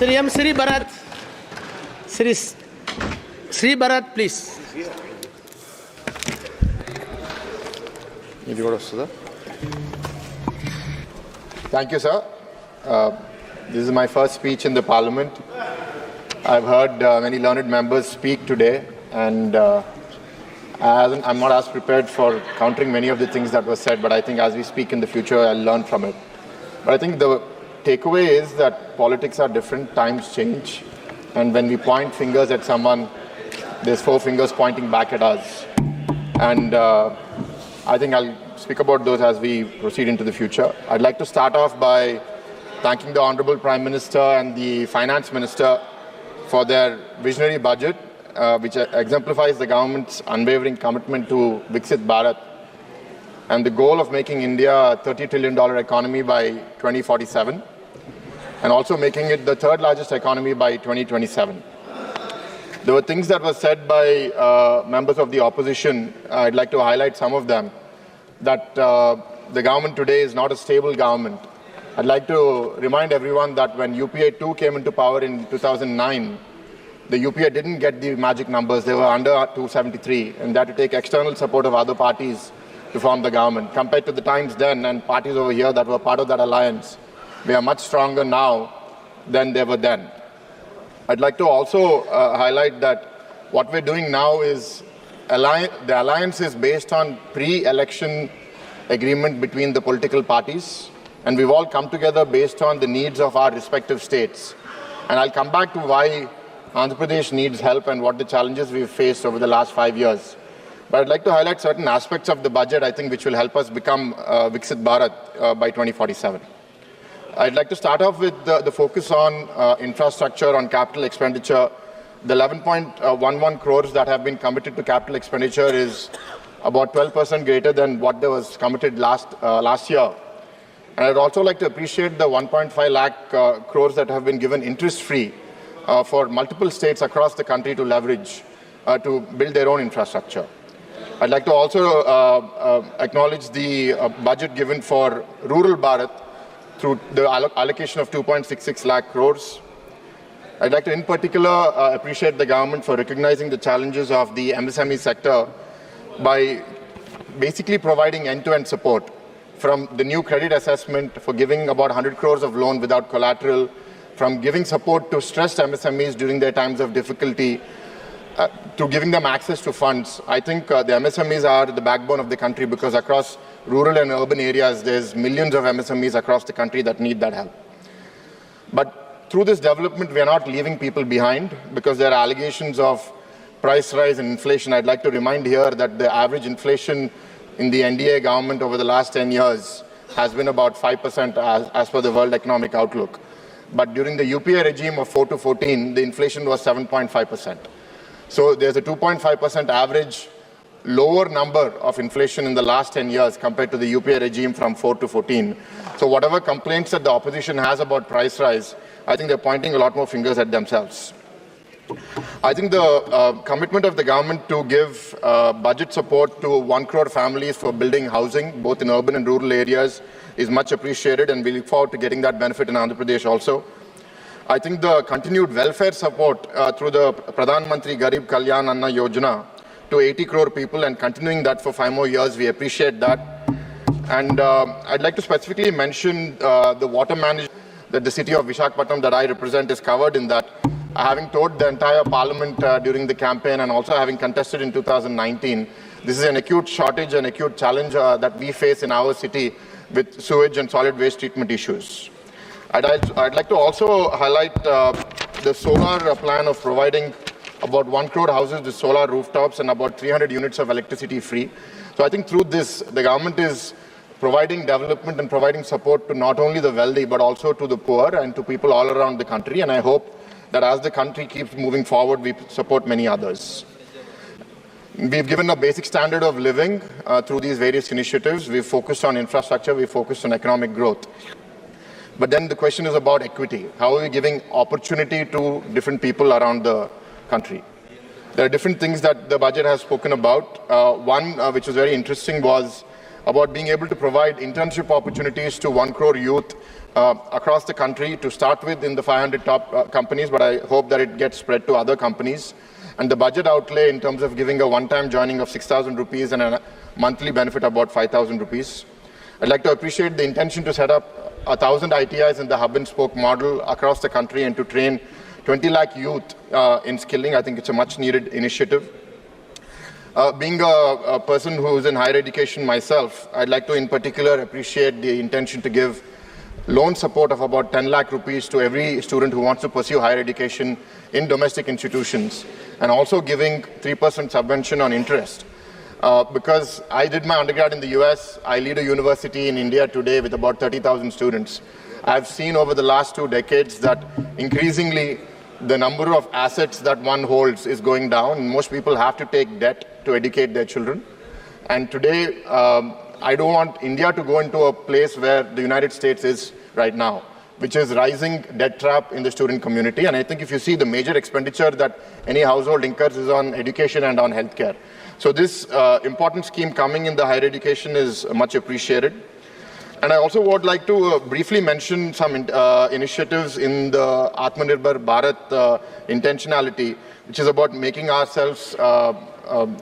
Sri M. Sri Bharath. Sri Bharath, please. Thank you, sir. This is my first speech in the Parliament. I've heard many learned members speak today, and I'm not as prepared for countering many of the things that were said, but I think as we speak in the future, I'll learn from it. But I think the takeaway is that politics are different, times change, and when we point fingers at someone, there's 4 fingers pointing back at us. And I think I'll speak about those as we proceed into the future. I'd like to start off by thanking the Honorable Prime Minister and the Finance Minister for their visionary budget, which exemplifies the government's unwavering commitment to Viksit Bharat and the goal of making India a $30 trillion economy by 2047, and also making it the 3rd largest economy by 2027. There were things that were said by members of the opposition. I'd like to highlight some of them. That the government today is not a stable government. I'd like to remind everyone that when UPA 2 came into power in 2009, the UPA didn't get the magic numbers. They were under 273, and they had to take external support of other parties to form the government. Compared to the times then and parties over here that were part of that alliance, we are much stronger now than they were then. I'd like to also highlight that what we're doing now is the alliance is based on pre-election agreement between the political parties, and we've all come together based on the needs of our respective states. And I'll come back to why Andhra Pradesh needs help and what the challenges we've faced over the last 5 years. But I'd like to highlight certain aspects of the budget, I think, which will help us become Viksit Bharat by 2047. I'd like to start off with the focus on infrastructure, on capital expenditure. The 11.11 crores that have been committed to capital expenditure is about 12% greater than what there was committed last year. And I'd also like to appreciate the 1.5 lakh crores that have been given interest-free for multiple states across the country to leverage to build their own infrastructure. I'd like to also acknowledge the budget given for rural Bharat through the allocation of 2.66 lakh crores. I'd like to, in particular, appreciate the government for recognizing the challenges of the MSME sector by basically providing end-to-end support, from the new credit assessment for giving about 100 crores of loan without collateral, from giving support to stressed MSMEs during their times of difficulty, to giving them access to funds. I think the MSMEs are the backbone of the country, because across rural and urban areas, there's millions of MSMEs across the country that need that help. But through this development, we are not leaving people behind, because there are allegations of price rise and inflation. I'd like to remind here that the average inflation in the NDA government over the last 10 years has been about 5% as per the World Economic Outlook. But during the UPA regime of 4 to 14, the inflation was 7.5%. So there's a 2.5% average lower number of inflation in the last 10 years compared to the UPA regime from 4 to 14. So whatever complaints that the opposition has about price rise, I think they're pointing a lot more fingers at themselves. I think the commitment of the government to give budget support to 1 crore families for building housing, both in urban and rural areas, is much appreciated, and we look forward to getting that benefit in Andhra Pradesh also. I think the continued welfare support through the Pradhan Mantri Garib Kalyan Anna Yojana to 80 crore people, and continuing that for 5 more years, we appreciate that. And I'd like to specifically mention the water management that the city of Visakhapatnam that I represent is covered in that. Having toured the entire parliament during the campaign, and also having contested in 2019, this is an acute shortage and acute challenge that we face in our city with sewage and solid waste treatment issues. I'd like to also highlight the solar plan of providing about 1 crore houses with solar rooftops and about 300 units of electricity free. So I think through this, the government is providing development and providing support to not only the wealthy, but also to the poor and to people all around the country. And I hope that as the country keeps moving forward, we support many others. We've given a basic standard of living through these various initiatives. We've focused on infrastructure, we've focused on economic growth. But then the question is about equity. How are we giving opportunity to different people around the country? There are different things that the budget has spoken about. One which was very interesting was about being able to provide internship opportunities to 1 crore youth across the country, to start with in the 500 top companies, but I hope that it gets spread to other companies. And the budget outlay in terms of giving a one-time joining of 6,000 rupees and a monthly benefit of about 5,000 rupees. I'd like to appreciate the intention to set up 1,000 ITIs in the hub and spoke model across the country and to train 20 lakh youth in skilling. I think it's a much needed initiative. Being a person who is in higher education myself, I'd like to in particular appreciate the intention to give loan support of about 10 lakh rupees to every student who wants to pursue higher education in domestic institutions, and also giving 3% subvention on interest. Because I did my undergrad in the US, I lead a university in India today with about 30,000 students. I've seen over the last 2 decades that increasingly the number of assets that one holds is going down, and most people have to take debt to educate their children. And today, I don't want India to go into a place where the United States is right now, which is rising debt trap in the student community. And I think if you see the major expenditure that any household incurs is on education and on healthcare. So this important scheme coming in the higher education is much appreciated. And I also would like to briefly mention some initiatives in the Atmanirbhar Bharat intentionality, which is about making ourselves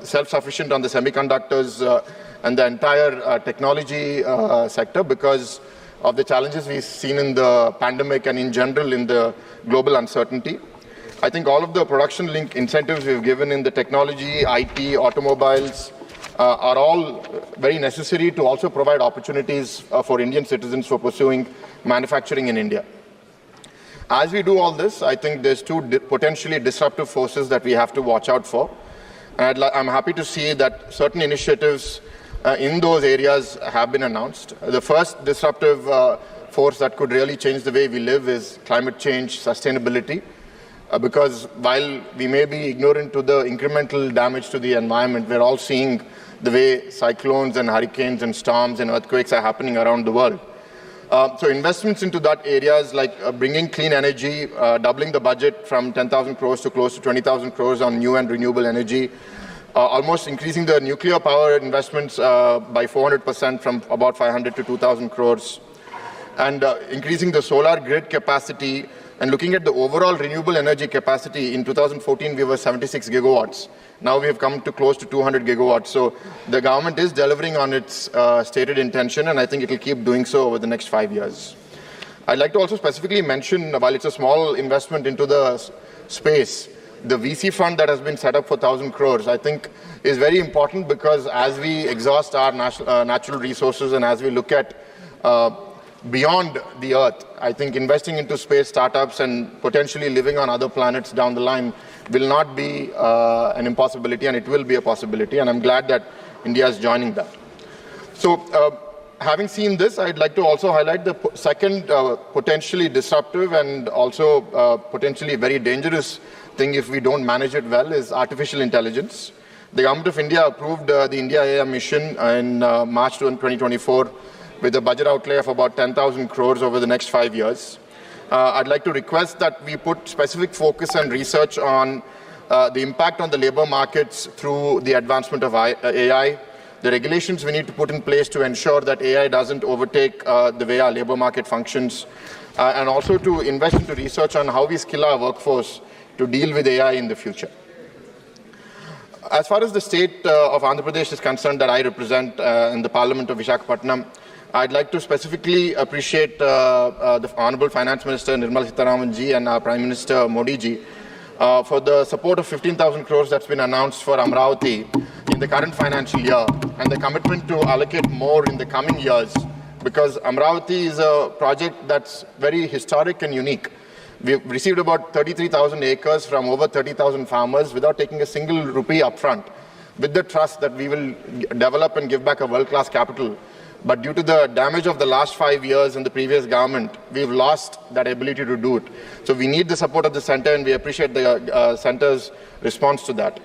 self-sufficient on the semiconductors and the entire technology sector because of the challenges we've seen in the pandemic and in general in the global uncertainty. I think all of the production-linked incentives we've given in the technology, IT, automobiles are all very necessary to also provide opportunities for Indian citizens for pursuing manufacturing in India. As we do all this, I think there's two potentially disruptive forces that we have to watch out for. And I'm happy to see that certain initiatives in those areas have been announced. The first disruptive force that could really change the way we live is climate change, sustainability. Because while we may be ignorant to the incremental damage to the environment, we're all seeing the way cyclones and hurricanes and storms and earthquakes are happening around the world. So investments into that areas like bringing clean energy, doubling the budget from 10,000 crores to close to 20,000 crores on new and renewable energy, almost increasing the nuclear power investments by 400% from about 500 to 2,000 crores, and increasing the solar grid capacity. And looking at the overall renewable energy capacity, in 2014 we were 76 gigawatts. Now we have come to close to 200 gigawatts. So the government is delivering on its stated intention, and I think it will keep doing so over the next 5 years. I'd like to also specifically mention, while it's a small investment into the space, the VC fund that has been set up for 1,000 crores, I think is very important because as we exhaust our natural resources and as we look at beyond the Earth, I think investing into space startups and potentially living on other planets down the line will not be an impossibility, and it will be a possibility, and I'm glad that India is joining that. So having seen this, I'd like to also highlight the second potentially disruptive and also potentially very dangerous thing if we don't manage it well is artificial intelligence. The Government of India approved the India AI mission in March 2024 with a budget outlay of about 10,000 crores over the next 5 years. I'd like to request that we put specific focus and research on the impact on the labor markets through the advancement of AI, the regulations we need to put in place to ensure that AI doesn't overtake the way our labor market functions, and also to invest into research on how we skill our workforce to deal with AI in the future. As far as the state of Andhra Pradesh is concerned that I represent in the Parliament of Visakhapatnam, I'd like to specifically appreciate the Honorable Finance Minister Nirmala Sitharaman ji and our Prime Minister Modi ji for the support of 15,000 crores that's been announced for Amravati in the current financial year, and the commitment to allocate more in the coming years, because Amravati is a project that's very historic and unique. We've received about 33,000 acres from over 30,000 farmers without taking a single rupee upfront, with the trust that we will develop and give back a world-class capital. But due to the damage of the last 5 years in the previous government, we've lost that ability to do it. So we need the support of the centre, and we appreciate the centre's response to that.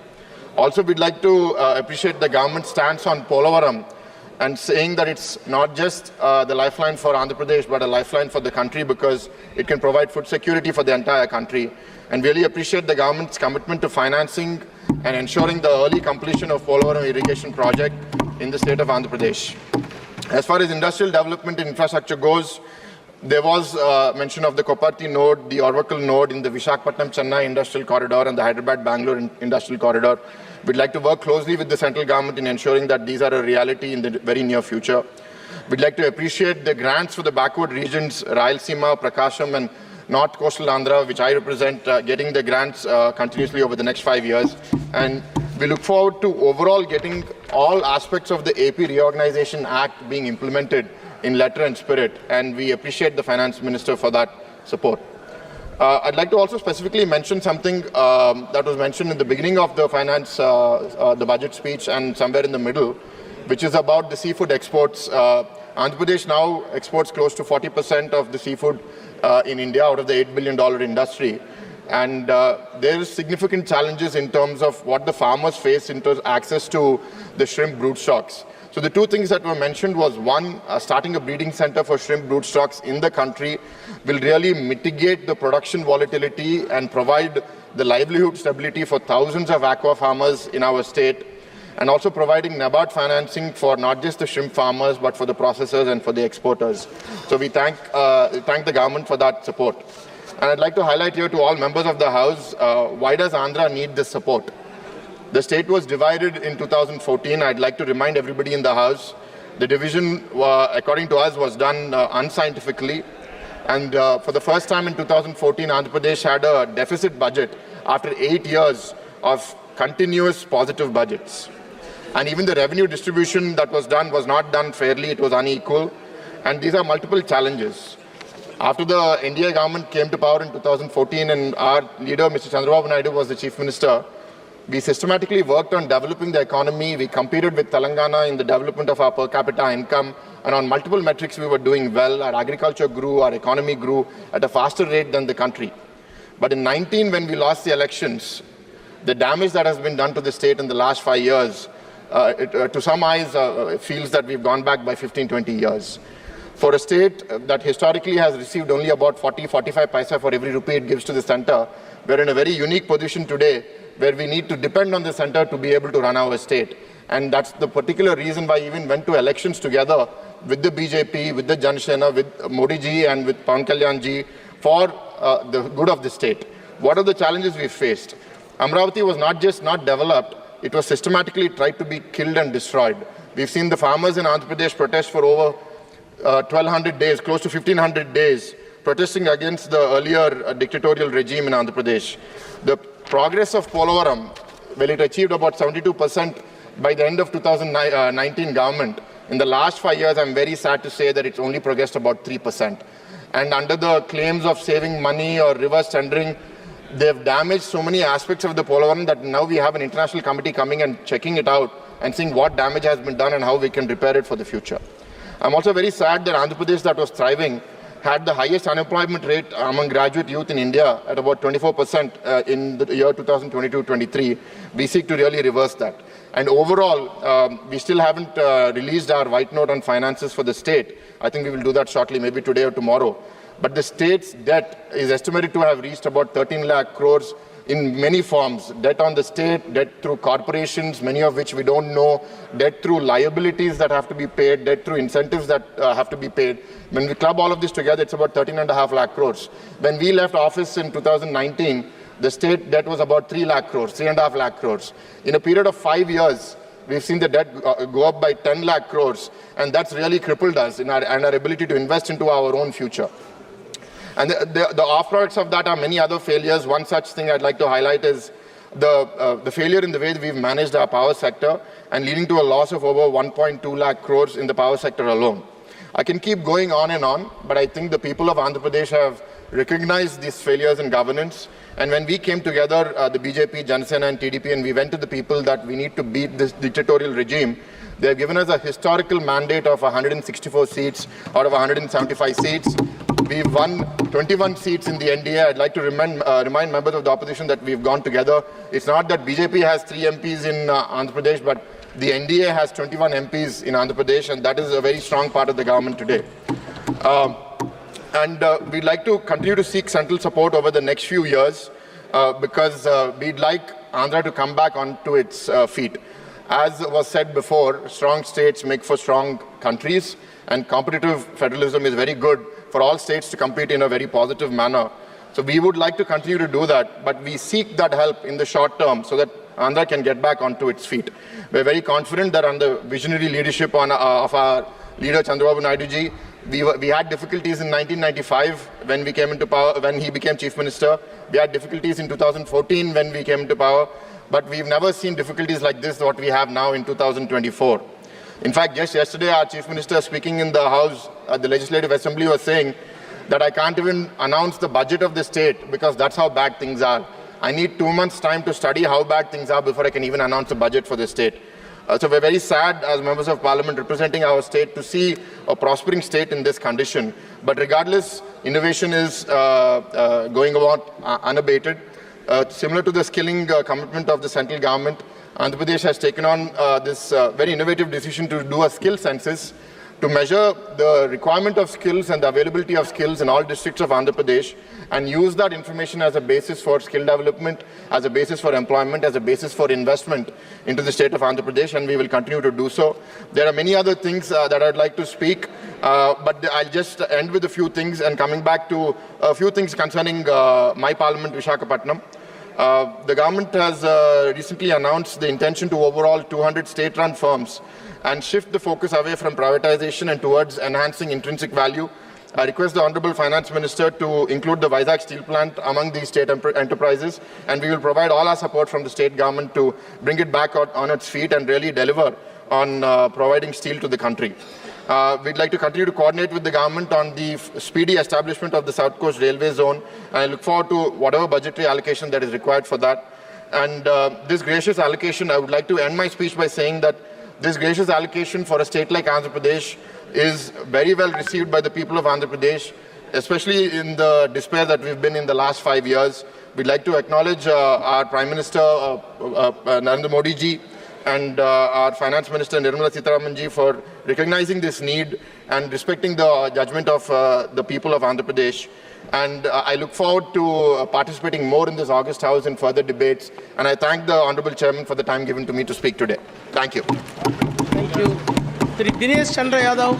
Also, we'd like to appreciate the government's stance on Polavaram and saying that it's not just the lifeline for Andhra Pradesh, but a lifeline for the country because it can provide food security for the entire country. And really appreciate the government's commitment to financing and ensuring the early completion of Polavaram irrigation project in the state of Andhra Pradesh. As far as industrial development and infrastructure goes, There was mention of the Koparthi node, the Orvakkal node in the Visakhapatnam-Chennai industrial corridor and the Hyderabad-Bangalore industrial corridor. We'd like to work closely with the central government in ensuring that these are a reality in the very near future. We'd like to appreciate the grants for the backward regions, Rayalaseema, Prakasham, and North Coastal Andhra, which I represent, getting the grants continuously over the next 5 years. And we look forward to overall getting all aspects of the AP Reorganization Act being implemented in letter and spirit, and we appreciate the Finance Minister for that support. I'd like to also specifically mention something that was mentioned in the beginning of the the budget speech and somewhere in the middle, which is about the seafood exports. Andhra Pradesh now exports close to 40% of the seafood in India out of the $8 billion industry. And there is significant challenges in terms of what the farmers face in terms of access to the shrimp broodstocks. So the two things that were mentioned was, one, starting a breeding center for shrimp broodstocks in the country will really mitigate the production volatility and provide the livelihood stability for thousands of aqua farmers in our state, and also providing NABARD financing for not just the shrimp farmers, but for the processors and for the exporters. So we thank the government for that support. And I'd like to highlight here to all members of the House, why does Andhra need this support? The state was divided in 2014. I'd like to remind everybody in the House, the division, according to us, was done unscientifically. And for the first time in 2014, Andhra Pradesh had a deficit budget after 8 years of continuous positive budgets. And even the revenue distribution that was done was not done fairly, it was unequal. And these are multiple challenges. After the NDA government came to power in 2014 and our leader, Mr. Chandrababu was the Chief Minister, we systematically worked on developing the economy. We competed with Telangana in the development of our per capita income. And on multiple metrics, we were doing well. Our agriculture grew, our economy grew at a faster rate than the country. But in 19, when we lost the elections, the damage that has been done to the state in the last 5 years, to some eyes, feels that we've gone back by 15, 20 years. For a state that historically has received only about 40, 45 paisa for every rupee it gives to the center, we're in a very unique position today where we need to depend on the center to be able to run our state. And that's the particular reason why we even went to elections together with the BJP, with the Jan Sena, with Modi ji and with Pawan Kalyan ji for the good of the state. What are the challenges we faced? Amravati was not just not developed, it was systematically tried to be killed and destroyed. We've seen the farmers in Andhra Pradesh protest for over 1,200 days, close to 1,500 days, protesting against the earlier dictatorial regime in Andhra Pradesh. The progress of Polavaram, well, it achieved about 72% by the end of 2019 government. In the last 5 years, I'm very sad to say that it's only progressed about 3%. And under the claims of saving money or reverse tendering, they've damaged so many aspects of the Polavaram that now we have an international committee coming and checking it out and seeing what damage has been done and how we can repair it for the future. I'm also very sad that Andhra Pradesh, that was thriving, had the highest unemployment rate among graduate youth in India at about 24% in the year 2022-23. We seek to really reverse that. And overall, we still haven't released our white note on finances for the state. I think we will do that shortly, maybe today or tomorrow. But the state's debt is estimated to have reached about 13 lakh crores in many forms. Debt on the state, debt through corporations, many of which we don't know, debt through liabilities that have to be paid, debt through incentives that have to be paid. When we club all of this together, it's about 13.5 lakh crores. When we left office in 2019, the state debt was about 3 lakh crores, 3.5 lakh crores. In a period of 5 years, we've seen the debt go up by 10 lakh crores, and that's really crippled us in our ability to invest into our own future. And the off-products of that are many other failures. One such thing I'd like to highlight is the failure in the way that we've managed our power sector and leading to a loss of over 1.2 lakh crores in the power sector alone. I can keep going on and on, but I think the people of Andhra Pradesh have recognized these failures in governance. And when we came together, the BJP, Jan Sena and TDP, and we went to the people that we need to beat this dictatorial regime, they have given us a historical mandate of 164 seats out of 175 seats. We've won 21 seats in the NDA. I'd like to remind members of the opposition that we've gone together. It's not that BJP has 3 MPs in Andhra Pradesh, but the NDA has 21 MPs in Andhra Pradesh, and that is a very strong part of the government today. We'd like to continue to seek central support over the next few years because we'd like Andhra to come back onto its feet. As was said before, strong states make for strong countries, and competitive federalism is very good for all states to compete in a very positive manner. So we would like to continue to do that, but we seek that help in the short term so that Andhra can get back onto its feet. We're very confident that under visionary leadership of our leader Chandrababu Naidu ji, we had difficulties in 1995 when we came into power, when he became Chief Minister. We had difficulties in 2014 when we came into power, but we've never seen difficulties like this, what we have now in 2024. In fact, just yesterday, our Chief Minister speaking in the House, the Legislative Assembly, was saying that I can't even announce the budget of the state because that's how bad things are. I need 2 months' time to study how bad things are before I can even announce a budget for the state. So we're very sad as members of parliament representing our state to see a prospering state in this condition. But regardless, innovation is going about unabated. Similar to the skilling commitment of the central government, Andhra Pradesh has taken on this very innovative decision to do a skill census to measure the requirement of skills and the availability of skills in all districts of Andhra Pradesh and use that information as a basis for skill development, as a basis for employment, as a basis for investment into the state of Andhra Pradesh, and we will continue to do so. There are many other things that I'd like to speak, but I'll just end with a few things and coming back to a few things concerning my parliament, Visakhapatnam. The government has recently announced the intention to overhaul 200 state-run firms and shift the focus away from privatization and towards enhancing intrinsic value. I request the Honorable Finance Minister to include the Vizag Steel Plant among these state enterprises, and we will provide all our support from the state government to bring it back on its feet and really deliver on providing steel to the country. We'd like to continue to coordinate with the government on the speedy establishment of the South Coast Railway Zone, and I look forward to whatever budgetary allocation that is required for that. And this gracious allocation, I would like to end my speech by saying that this gracious allocation for a state like Andhra Pradesh is very well received by the people of Andhra Pradesh, especially in the despair that we've been in the last 5 years. We'd like to acknowledge our Prime Minister, Narendra Modi ji, and our Finance Minister, Nirmala Sitharaman ji, for recognizing this need and respecting the judgment of the people of Andhra Pradesh. And I look forward to participating more in this August House in further debates. And I thank the Honorable Chairman for the time given to me to speak today. Thank you. Thank you. Shri Dinesh Chandra Yadav.